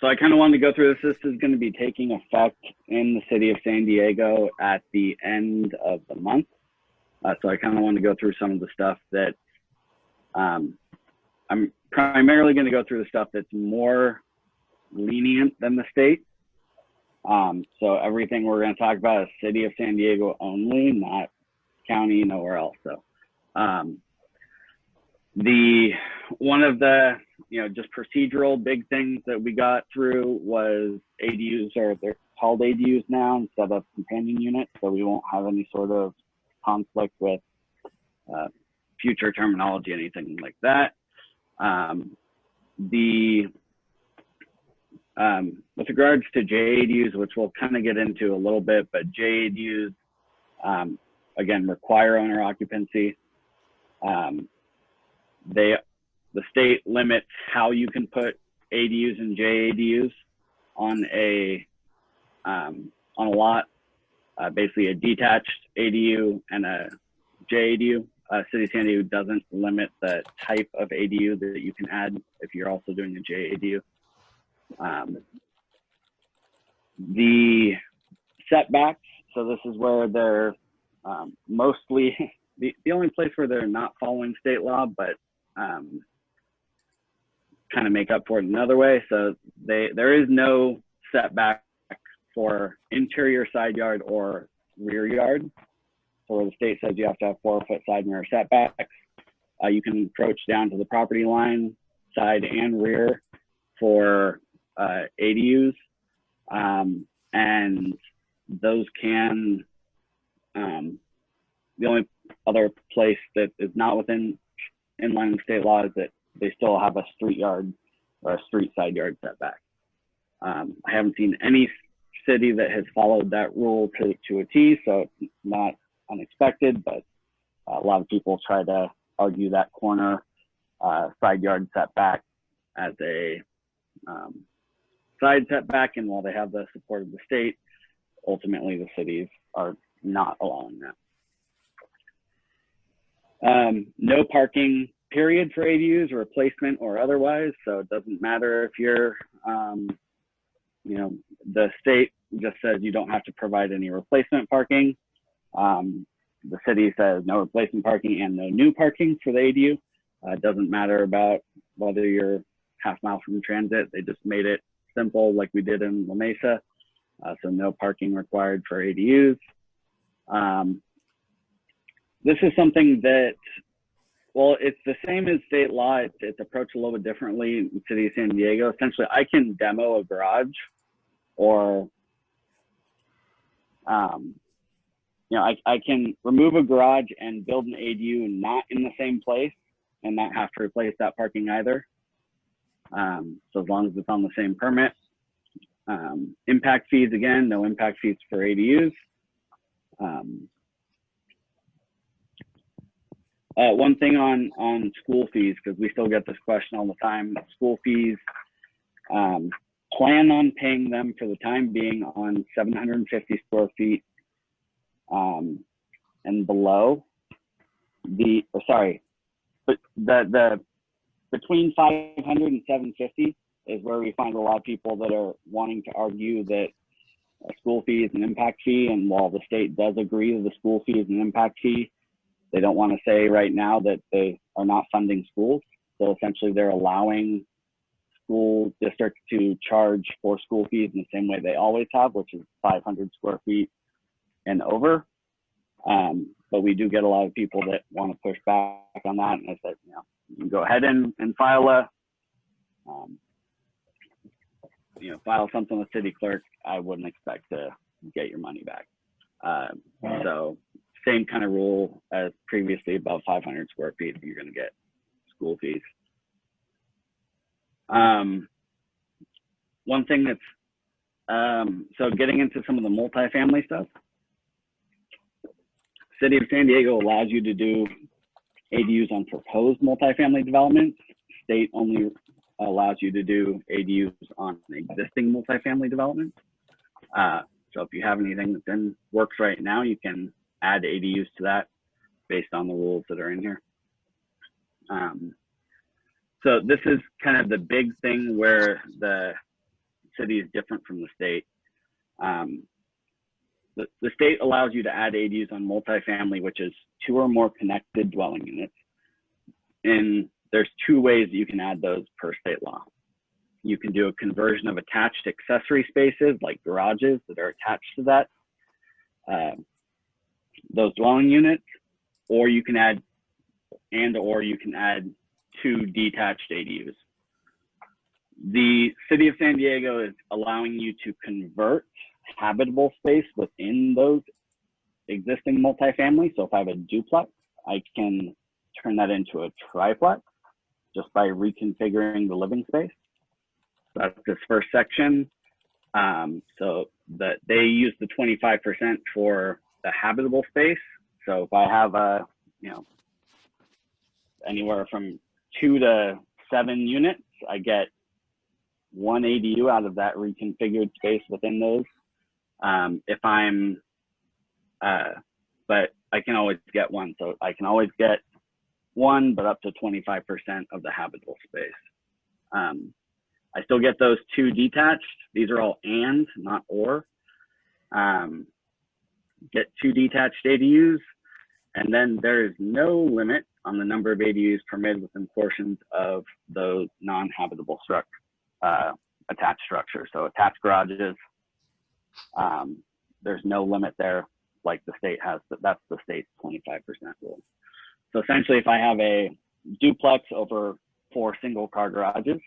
So I kind of wanted to go through this. This is going to be taking effect in the city of San Diego at the end of the month. So I kind of want to go through some of the stuff that I'm primarily going to go through the stuff that's more lenient than the state. So everything we're going to talk about is city of San Diego only, not county, nowhere else. So one of the just procedural big things that we got through was ADUs, or they're called ADUs now instead of companion units, so we won't have any sort of conflict with future terminology, anything like that. With regards to JADUs, which we'll kind of get into a little bit, but JADUs again require owner occupancy. The state limits how you can put ADUs and JADUs on a lot, basically a detached ADU and a JADU. City of San Diego doesn't limit the type of ADU that you can add if you're also doing a JADU. The setbacks, so this is where they're mostly the only place where they're not following state law, but kind of make up for it another way. So there is no setback for interior side yard or rear yard. So where the state says you have to have 4-foot side mirror setbacks, you can encroach down to the property line, side and rear, for ADUs, and those can. The only other place that is not within inline with state law is that they still have a street yard or a street side yard setback. I haven't seen any city that has followed that rule to a T, so it's not unexpected, but a lot of people try to argue that corner side yard setback as a side setback, and while they have the support of the state, ultimately the cities are not allowing that. No parking period for ADUs, replacement or otherwise. So it doesn't matter if you're, the state just says you don't have to provide any replacement parking. The city says no replacement parking and no new parking for the ADU. It doesn't matter about whether you're half mile from transit. They just made it simple like we did in La Mesa. So no parking required for ADUs. This is something that, well, it's the same as state law. It's approached a little bit differently in the city of San Diego. Essentially, I can demo a garage, or, I can remove a garage and build an ADU not in the same place and not have to replace that parking either. So as long as it's on the same permit. Impact fees, again, no impact fees for ADUs. One thing on school fees, because we still get this question all the time. School fees, plan on paying them for the time being on 750 square feet and below. But the between 500 and 750 is where we find a lot of people that are wanting to argue that a school fee is an impact fee, and while the state does agree that the school fee is an impact fee, they don't want to say right now that they are not funding schools. So essentially they're allowing school districts to charge for school fees in the same way they always have, which is 500 square feet and over. But we do get a lot of people that want to push back on that. And I said, you can go ahead and file file something with city clerk. I wouldn't expect to get your money back. So same kind of rule as previously, above 500 square feet, you're going to get school fees. One thing that's, so getting into some of the multifamily stuff, City of San Diego allows you to do ADUs on proposed multifamily developments. State only allows you to do ADUs on existing multifamily developments. So if you have anything that's in works right now, you can add ADUs to that based on the rules that are in here. So this is kind of the big thing where the city is different from the state. The state allows you to add ADUs on multifamily, which is 2 or more connected dwelling units. And there's 2 ways that you can add those per state law. You can do a conversion of attached accessory spaces like garages that are attached to that, those dwelling units, or you can add, or you can add 2 detached ADUs. The city of San Diego is allowing you to convert habitable space within those existing multifamily. So if I have a duplex, I can turn that into a triplex just by reconfiguring the living space. That's this first section. So that they use the 25% for the habitable space. So if I have a, anywhere from 2 to 7 units, I get 1 ADU out of that reconfigured space within those. If I'm, but I can always get 1. So I can always get 1, but up to 25% of the habitable space. I still get those 2 detached. These are all and, not or. Get 2 detached ADUs, and then there is no limit on the number of ADUs permitted within portions of those non-habitable attached structures. So attached garages, there's no limit there like the state has, but that's the state's 25% rule. So essentially, if I have a duplex over 4 single car garages,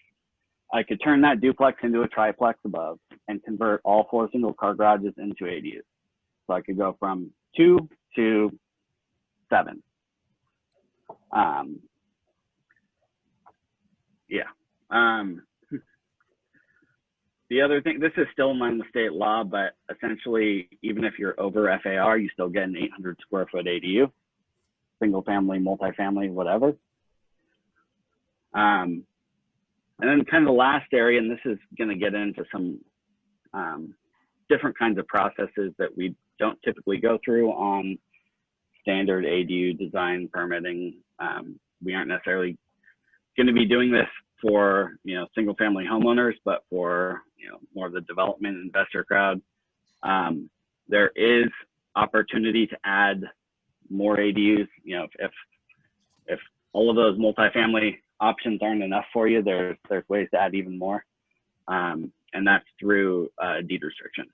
I could turn that duplex into a triplex above and convert all 4 single car garages into ADUs. So I could go from 2 to 7. The other thing, this is still in line with state law, but essentially, even if you're over FAR, you still get an 800 square foot ADU, single family, multifamily, whatever. And then kind of the last area, and this is going to get into some different kinds of processes that we don't typically go through on standard ADU design permitting. We aren't necessarily going to be doing this for single family homeowners, but for more of the development investor crowd. There is opportunity to add more ADUs. If all of those multifamily options aren't enough for you, there's ways to add even more, and that's through deed restriction.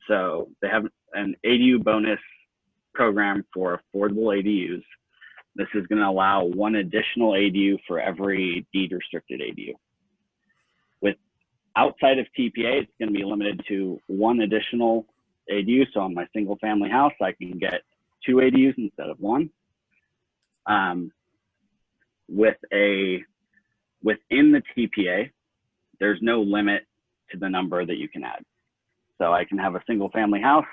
So they have an ADU bonus program for affordable ADUs. This is going to allow 1 additional ADU for every deed restricted ADU. With outside of TPA, it's going to be limited to 1 additional ADU. So on my single family house, I can get 2 ADUs instead of 1. Within the TPA, there's no limit to the number that you can add. So I can have a single family house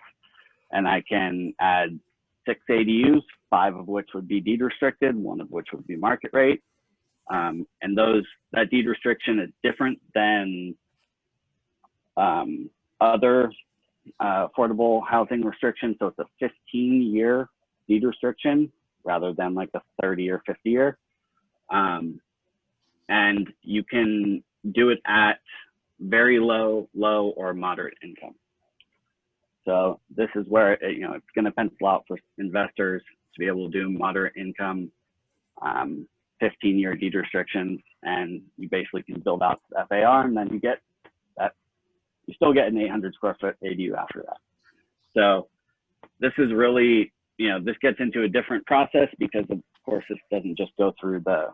and I can add 6 ADUs, 5 of which would be deed restricted, 1 of which would be market rate. And that deed restriction is different than other affordable housing restrictions. So it's a 15-year deed restriction rather than like a 30 or 50 year. And you can do it at very low, or moderate income. So this is where it's going to pencil out for investors to be able to do moderate income, 15-year deed restrictions, and you basically can build out the FAR, and then you get that. You still get an 800 square foot ADU after that. So this is really, this gets into a different process because of course this doesn't just go through the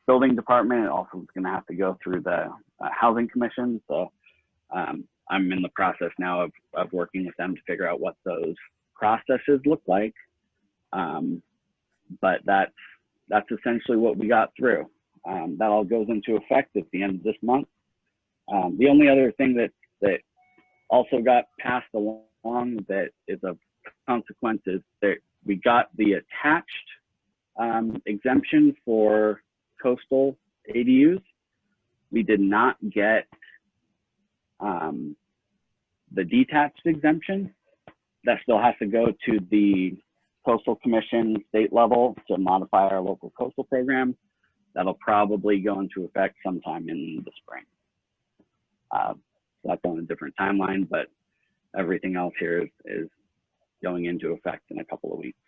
building department. It also is going to have to go through the housing commission. So I'm in the process now of working with them to figure out what those processes look like. But that's essentially what we got through. That all goes into effect at the end of this month. The only other thing that also got passed along that is of consequence is that we got the attached exemption for coastal ADUs. We did not get the detached exemption. That still has to go to the Coastal Commission state level to modify our local coastal program. That'll probably go into effect sometime in the spring. that's on a different timeline, but everything else here is going into effect in a couple of weeks.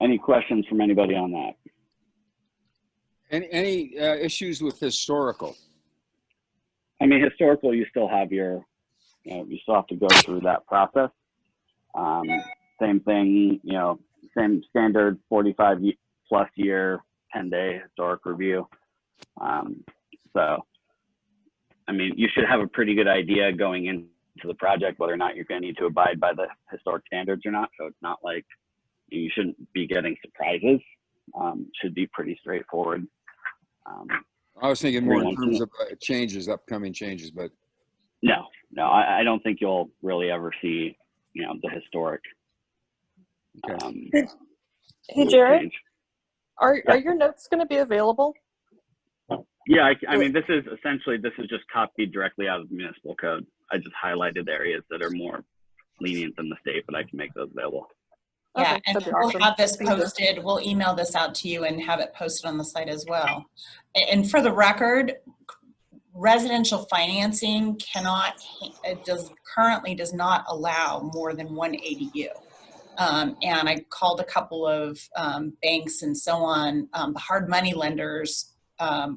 Any questions from anybody on that? Any issues with historical? I mean, historical, you still have your, you still have to go through that process. Same thing, same standard 45 plus year, 10-day historic review. So, I mean, you should have a pretty good idea going into the project whether or not you're going to need to abide by the historic standards or not. So it's not like you shouldn't be getting surprises. Should be pretty straightforward. I was thinking more in terms of changes, upcoming changes, but no, I don't think you'll really ever see, the historic. okay. Hey, Jared, change. are your notes going to be available? Yeah, I mean, this is just copied directly out of the municipal code. I just highlighted areas that are more lenient than the state, but I can make those available. Yeah, Okay, and that'd be we'll awesome. have this Thank you. posted. We'll email this out to you and have it posted on the site as well. And for the record, residential financing currently does not allow more than one ADU. And I called a couple of banks and so on. The hard money lenders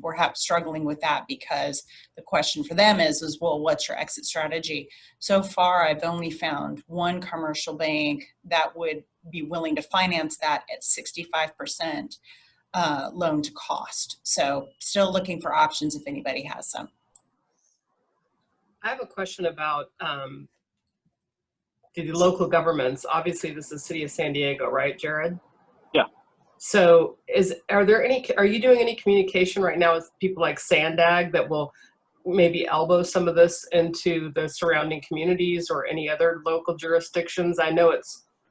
were struggling with that because the question for them is, well, what's your exit strategy? So far, I've only found one commercial bank that would be willing to finance that at 65% loan to cost. So still looking for options if anybody has some. I have a question about the local governments. Obviously, this is the city of San Diego, right, Jared? Yeah. So are you doing any communication right now with people like Sandag that will maybe elbow some of this into the surrounding communities or any other local jurisdictions? I know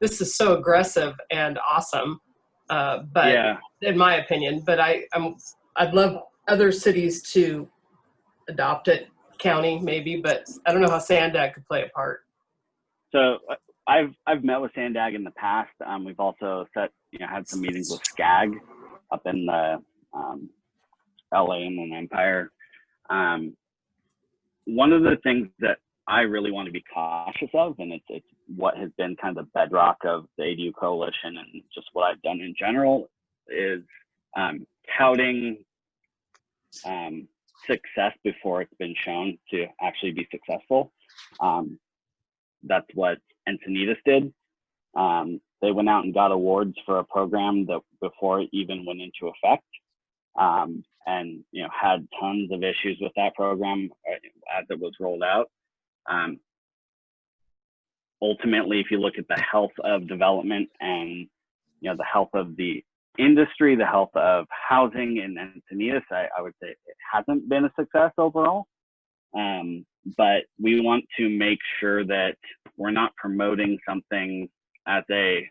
this is so aggressive and awesome, but yeah, in my opinion, but I'd love other cities to adopt it, county maybe, but I don't know how Sandag could play a part. So I've met with Sandag in the past. We've also had some meetings with SCAG up in the LA and Empire. One of the things that I really want to be cautious of, and it's what has been kind of the bedrock of the ADU coalition and just what I've done in general, is touting success before it's been shown to actually be successful. That's what Encinitas did. They went out and got awards for a program that before it even went into effect, and had tons of issues with that program as it was rolled out. Ultimately, if you look at the health of development and the health of the industry, the health of housing in Encinitas, I would say it hasn't been a success overall. But we want to make sure that we're not promoting something as a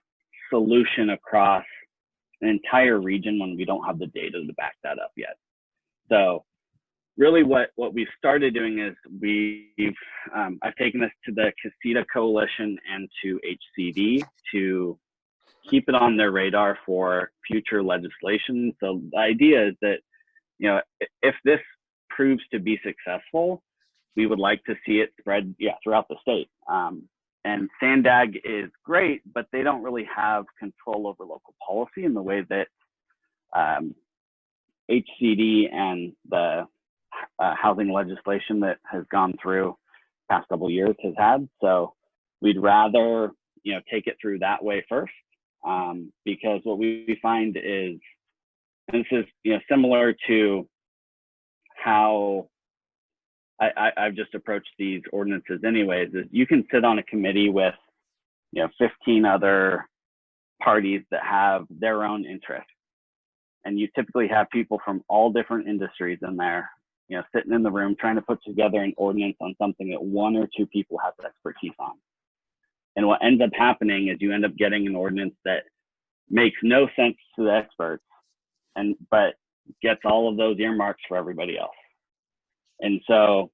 solution across an entire region when we don't have the data to back that up yet. So really what we've started doing is I've taken this to the Casita Coalition and to HCD to keep it on their radar for future legislation. So the idea is that, if this proves to be successful, we would like to see it spread throughout the state. And Sandag is great, but they don't really have control over local policy in the way that HCD and the housing legislation that has gone through past couple of years has had. So we'd rather take it through that way first, because what we find is, and this is similar to how I've just approached these ordinances anyways, is you can sit on a committee with 15 other parties that have their own interests, and you typically have people from all different industries in there sitting in the room trying to put together an ordinance on something that one or two people have expertise on. And what ends up happening is you end up getting an ordinance that makes no sense to the experts, but gets all of those earmarks for everybody else. And so,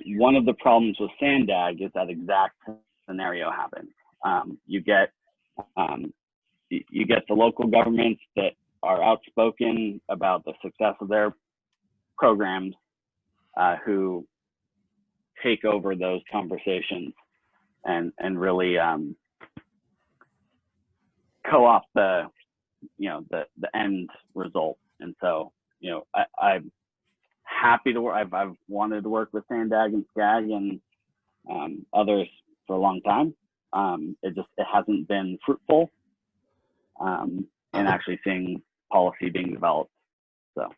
one of the problems with Sandag is that exact scenario happens. You get the local governments that are outspoken about the success of their programs, who take over those conversations and really co-opt the end result. And so, I'm happy to work. I've wanted to work with Sandag and SCAG and others for a long time. It hasn't been fruitful in actually seeing policy being developed. So,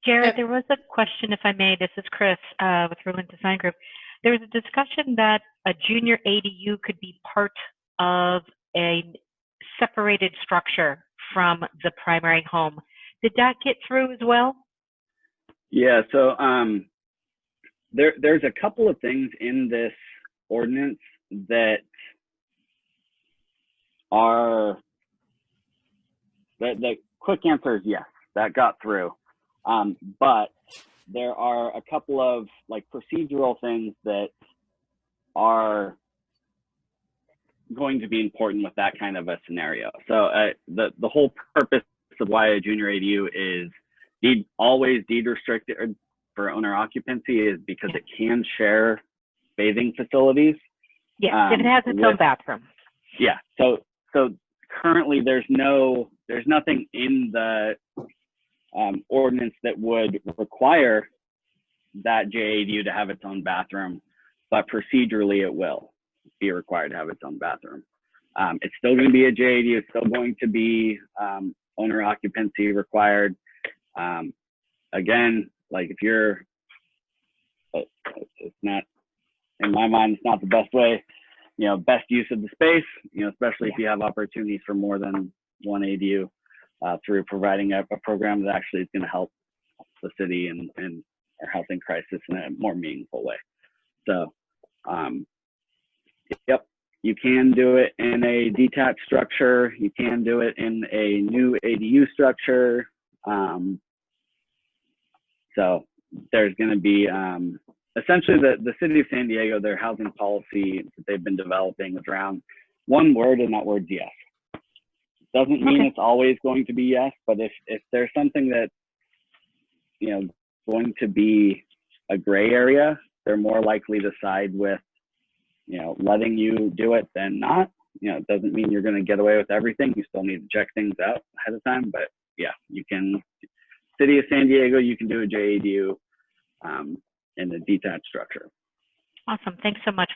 Jared, there was a question, if I may. This is Chris with Ruland Design Group. There was a discussion that a junior ADU could be part of a separated structure from the primary home. Did that get through as well? yeah. So there's a couple of things in this ordinance that are the quick answer is yes, that got through. But there are a couple of like procedural things that are going to be important with that kind of a scenario. So the whole purpose of why a junior ADU is always deed restricted for owner occupancy is because it can share bathing facilities. Yes, it has its own bathroom. Yeah. So currently there's nothing in the ordinance that would require that JADU to have its own bathroom, but procedurally it will be required to have its own bathroom. It's still going to be a JADU. It's still going to be owner occupancy required. Again, like if you're, it's not, in my mind, it's not the best way, best use of the space, especially if you have opportunities for more than one ADU through providing a program that actually is going to help the city and our housing crisis in a more meaningful way. So, yep, you can do it in a detached structure. You can do it in a new ADU structure. So there's going to be essentially the city of San Diego, their housing policy that they've been developing is around one word, and that word's yes. Doesn't mean it's always going to be yes, but if there's something that, going to be a gray area, they're more likely to side with, letting you do it than not. It doesn't mean you're going to get away with everything. You still need to check things out ahead of time, but yeah, you can, city of San Diego, you can do a JADU in a detached structure. Awesome. Thanks so much